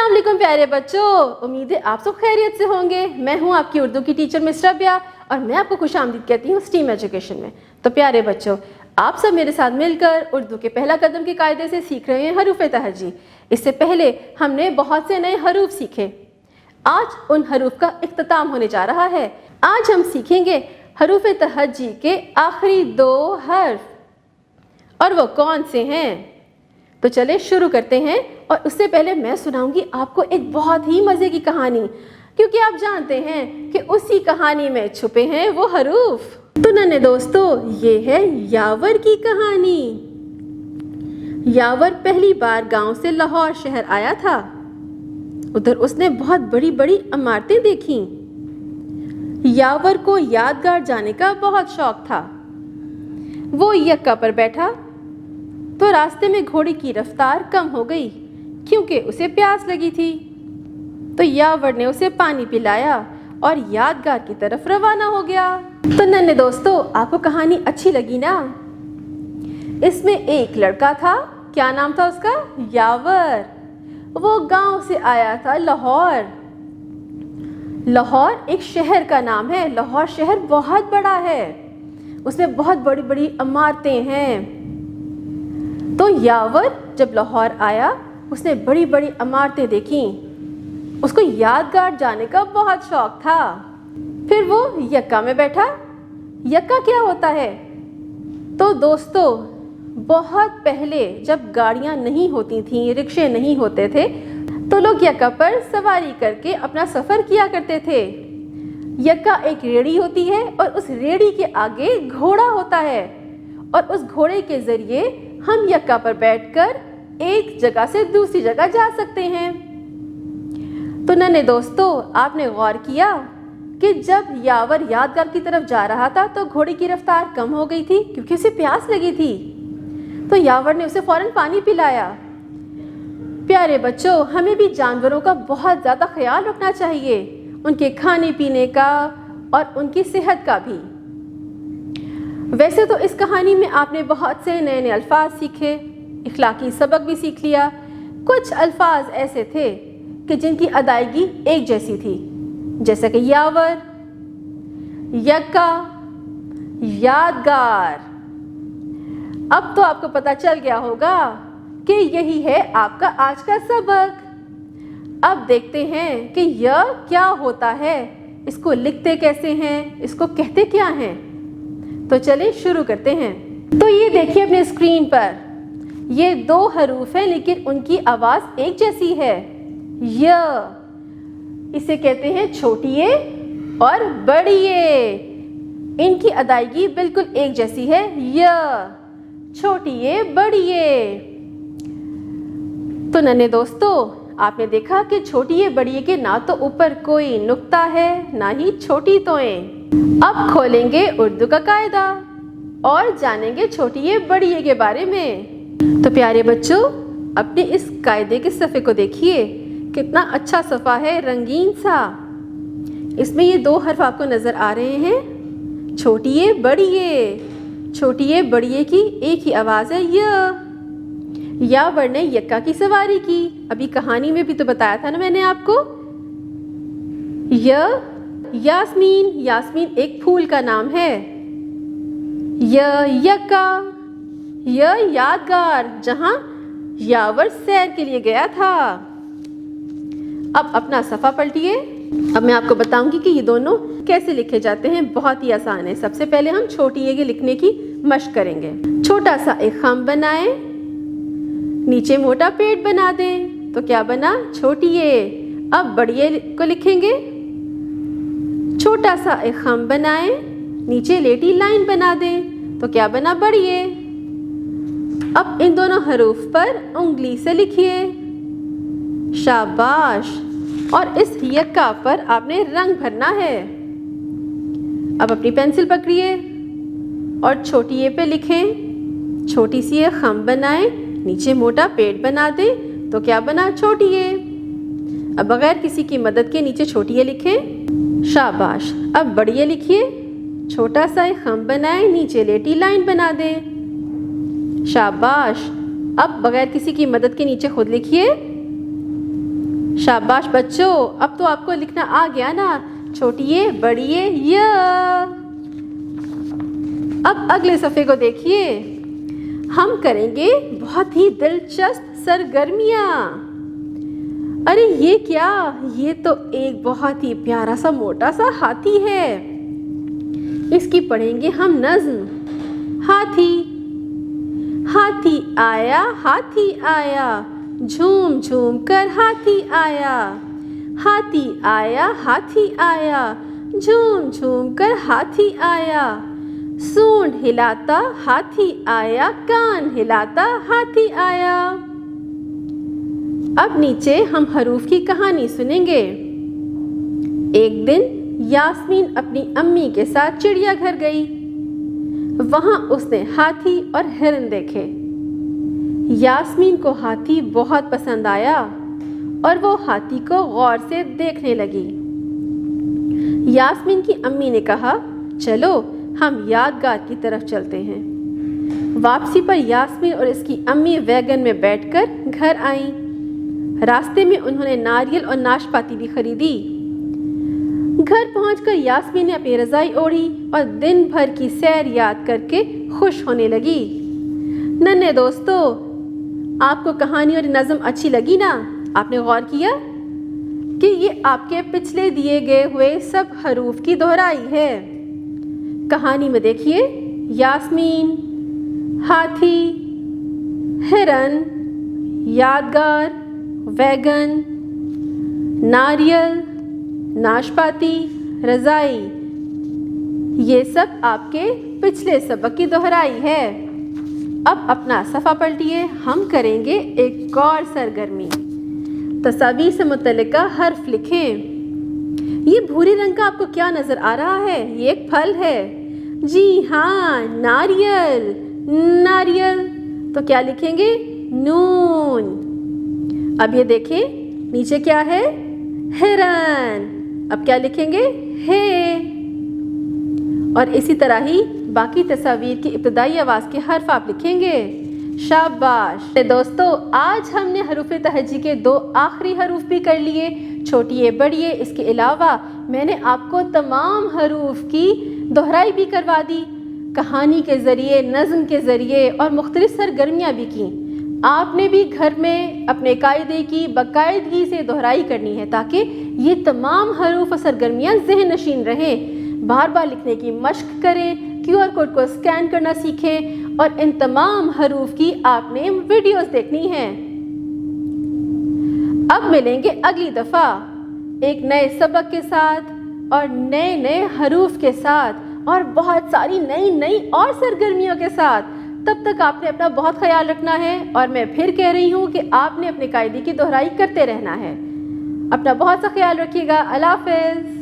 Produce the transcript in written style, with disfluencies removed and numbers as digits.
अस्सलाम वालेकुम प्यारे बच्चों, उम्मीद है आप सब खैरियत से होंगे। मैं हूं आपकी उर्दू की टीचर मिस रबिया और मैं आपको खुशामदीद कहती हूं स्टीम एजुकेशन में। तो प्यारे बच्चों, आप सब मेरे साथ मिलकर उर्दू के पहला कदम के कायदे से सीख रहे हैं हरूफ तहजी। इससे पहले हमने बहुत से नए हरूफ सीखे। आज उन हरूफ का इख्तिताम होने जा रहा है। आज हम सीखेंगे हरूफ तहजी के आखिरी 2 हर्फ और वो कौन से हैं। तो चले शुरू करते हैं। और उससे पहले मैं सुनाऊंगी आपको एक बहुत ही मज़े की कहानी, क्योंकि आप जानते हैं कि उसी कहानी में छुपे हैं वो हरूफ। तो नन्हे दोस्तों, ये है यावर की कहानी। यावर पहली बार गांव से लाहौर शहर आया था। उधर उसने बहुत बड़ी बड़ी इमारतें देखीं। यावर को यादगार जाने का बहुत शौक था। वो यक्का पर बैठा तो रास्ते में घोड़े की रफ्तार कम हो गई, क्योंकि उसे प्यास लगी थी। तो यावर ने उसे पानी पिलाया और यादगार की तरफ रवाना हो गया। तो नन्हे दोस्तों, आपको कहानी अच्छी लगी ना? इसमें एक लड़का था। क्या नाम था उसका? यावर। वो गांव से आया था लाहौर। लाहौर एक शहर का नाम है। लाहौर शहर बहुत बड़ा है, उसमें बहुत बड़ी बड़ी इमारतें हैं। तो यावर जब लाहौर आया, उसने बड़ी बड़ी इमारतें देखी। उसको यादगार जाने का बहुत शौक था। फिर वो यक्का में बैठा। यक्का क्या होता है? तो दोस्तों, बहुत पहले जब गाड़ियां नहीं होती थीं, रिक्शे नहीं होते थे, तो लोग यक्का पर सवारी करके अपना सफ़र किया करते थे। यक्का एक रेड़ी होती है और उस रेड़ी के आगे घोड़ा होता है, और उस घोड़े के ज़रिए हम यक्का पर बैठकर एक जगह से दूसरी जगह जा सकते हैं। तो नन्हे दोस्तों, आपने गौर किया कि जब यावर यादगार की तरफ जा रहा था तो घोड़े की रफ्तार कम हो गई थी, क्योंकि उसे प्यास लगी थी। तो यावर ने उसे फौरन पानी पिलाया। प्यारे बच्चों, हमें भी जानवरों का बहुत ज़्यादा ख्याल रखना चाहिए, उनके खाने पीने का और उनकी सेहत का भी। वैसे तो इस कहानी में आपने बहुत से नए नए अल्फाज सीखे, इखलाकी सबक भी सीख लिया। कुछ अल्फाज ऐसे थे कि जिनकी अदायगी एक जैसी थी, जैसे कि यावर, यक्का, यादगार। अब तो आपको पता चल गया होगा कि यही है आपका आज का सबक। अब देखते हैं कि यह क्या होता है, इसको लिखते कैसे हैं, इसको कहते क्या हैं। तो चलिए शुरू करते हैं। तो ये देखिए अपने स्क्रीन पर, ये 2 हरूफ हैं, लेकिन उनकी आवाज़ एक जैसी है। य, इसे कहते हैं छोटी ए और बड़ी ए। इनकी अदायगी बिल्कुल एक जैसी है। य, छोटी ए, बड़ी ए। तो नन्हे दोस्तों, आपने देखा कि छोटी ए बड़ी ए के ना तो ऊपर कोई नुक्ता है, ना ही छोटी तोएं। अब खोलेंगे उर्दू का कायदा और जानेंगे छोटी ए बड़ी ए के बारे में। तो प्यारे बच्चों, अपने इस कायदे के सफ़े को देखिए, कितना अच्छा सफ़ा है, रंगीन सा। इसमें ये 2 हर्फ आपको नज़र आ रहे हैं, छोटी ए बड़ी ए। छोटी ए बड़ी ए की एक ही आवाज़ है, य। यावर ने यक्का की सवारी की। अभी कहानी में भी तो बताया था ना मैंने आपको। य, यास्मीन। यास्मीन एक फूल का नाम है। य, यक्का। य, यादगार, जहां यावर सैर के लिए गया था। अब अपना सफ़ा पलटिए। अब मैं आपको बताऊंगी कि ये दोनों कैसे लिखे जाते हैं। बहुत ही आसान है। सबसे पहले हम छोटी ए के लिखने की मशक करेंगे। छोटा सा एक खम बनाएं, नीचे मोटा पेट बना दें, तो क्या बना? छोटी ए। अब बड़ी ए को लिखेंगे। छोटा सा एक खम बनाएं, नीचे लेटी लाइन बना दें, तो क्या बना? बड़ी ए। अब इन दोनों हरूफ पर उंगली से लिखिए। शाबाश। और इस यक्का पर आपने रंग भरना है। अब अपनी पेंसिल पकड़िए और छोटी ए पे लिखें। छोटी सी एक खम बनाएं, नीचे मोटा पेट बना दें, तो क्या बना? छोटी ए। अब बगैर किसी की मदद के नीचे छोटी ए लिखें। शाबाश। अब बड़ी ए लिखिए। छोटा सा एक खम बनाएं, नीचे लेटी लाइन बना दें। शाबाश। अब बगैर किसी की मदद के नीचे खुद लिखिए। शाबाश बच्चों, अब तो आपको लिखना आ गया ना, छोटी ए बड़ी ए य। अब अगले सफ़े को देखिए, हम करेंगे बहुत ही दिलचस्प सरगर्मियाँ। अरे ये क्या, ये तो एक बहुत ही प्यारा सा मोटा सा हाथी है। इसकी पढ़ेंगे हम नज़्म। हाथी, हाथी आया, झूम झूम कर हाथी आया। हाथी आया, झूम झूम कर हाथी आया। सूंड हिलाता हाथी आया, कान हिलाता हाथी आया। अब नीचे हम हरूफ की कहानी सुनेंगे। एक दिन यास्मीन अपनी अम्मी के साथ चिड़िया घर गई। वहां उसने हाथी और हिरन देखे। यास्मीन को हाथी बहुत पसंद आया और वो हाथी को गौर से देखने लगी। यास्मीन की अम्मी ने कहा, चलो हम यादगार की तरफ चलते हैं। वापसी पर यास्मीन और इसकी अम्मी वैगन में बैठकर घर आईं। रास्ते में उन्होंने नारियल और नाशपाती भी खरीदी। घर पहुंचकर यास्मीन ने अपनी रज़ाई ओढ़ी और दिन भर की सैर याद करके खुश होने लगी। नन्हे दोस्तों, आपको कहानी और नज़म अच्छी लगी ना? आपने गौर किया कि ये आपके पिछले दिए गए हुए सब हरूफ की दोहराई है। कहानी में देखिए, यास्मीन, हाथी, हिरन, यादगार, वैगन, नारियल, नाशपाती, रज़ाई, ये सब आपके पिछले सबक की दोहराई है। अब अपना सफ़ा पलटिए, हम करेंगे एक और सरगर्मी। तस्वीर से मुतल्लिका हर्फ लिखें। ये भूरे रंग का आपको क्या नज़र आ रहा है? ये एक फल है। जी हाँ, नारियल। नारियल तो क्या लिखेंगे? नून। अब ये देखें नीचे क्या है? हिरन। अब क्या लिखेंगे? हे। और इसी तरह ही बाकी तस्वीर की इब्तदाई आवाज़ के हर्फ आप लिखेंगे। शाबाश। दोस्तों, आज हमने हरूफ तहजी के 2 आखिरी हरूफ भी कर लिए, छोटी ए बड़ी ए। इसके अलावा मैंने आपको तमाम हरूफ की दोहराई भी करवा दी, कहानी के ज़रिए, नज़म के ज़रिए और मुख्तलिफ सरगर्मियाँ भी की। आपने भी घर में अपने कायदे की बाकायदगी से दोहराई करनी है ताकि ये तमाम हरूफ और सरगर्मियाँ ज़हन नशीन रहें। बार बार लिखने की मश्क करें, QR कोड को स्कैन करना सीखें और इन तमाम हरूफ की आपने वीडियोस देखनी है। अब मिलेंगे अगली दफ़ा एक नए सबक के साथ और नए नए हरूफ के साथ और बहुत सारी नई नई और सरगर्मियों के साथ। तब तक आपने अपना बहुत ख्याल रखना है और मैं फिर कह रही हूँ कि आपने अपने कायदे की दोहराई करते रहना है। अपना बहुत सा ख्याल रखिएगा। अल्लाह हाफ़िज़।